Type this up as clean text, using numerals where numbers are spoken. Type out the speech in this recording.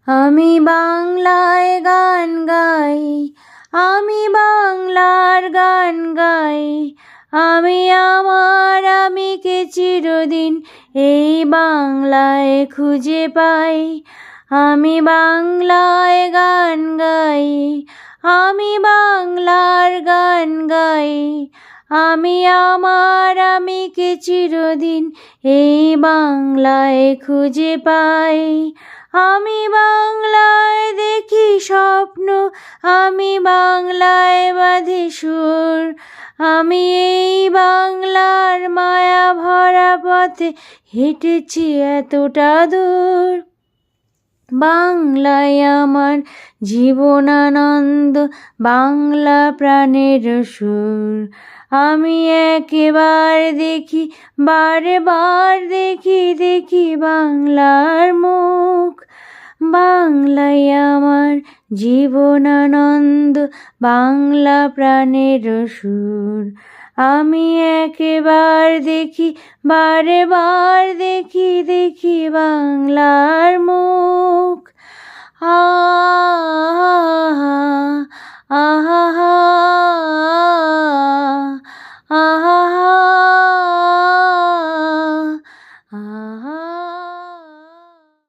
আমি বাংলায় গান গাই, আমি বাংলার গান গাই, আমি আমার আমিকে চিরদিন এই বাংলায় খুঁজে পাই। আমি বাংলায় গান গাই, আমি বাংলার গান গাই, আমি আমার আমিকে চিরদিন এই বাংলায় খুঁজে পাই। আমি বাংলায় দেখি স্বপ্ন, আমি বাংলায় বাঁধি সুর, আমি এই বাংলার মায়া ভরা পথে হেঁটেছি এতটা দূর। বাংলায় আমার জীবনানন্দ, বাংলা প্রাণের সুর। আমি একবার দেখি, বারবার দেখি, দেখি বাংলার মুখ। বাংলায় আমার জীবনানন্দ, বাংলা প্রাণের সুর। আমি একবার দেখি, বারবার দেখি, দেখি বাংলার মুখ।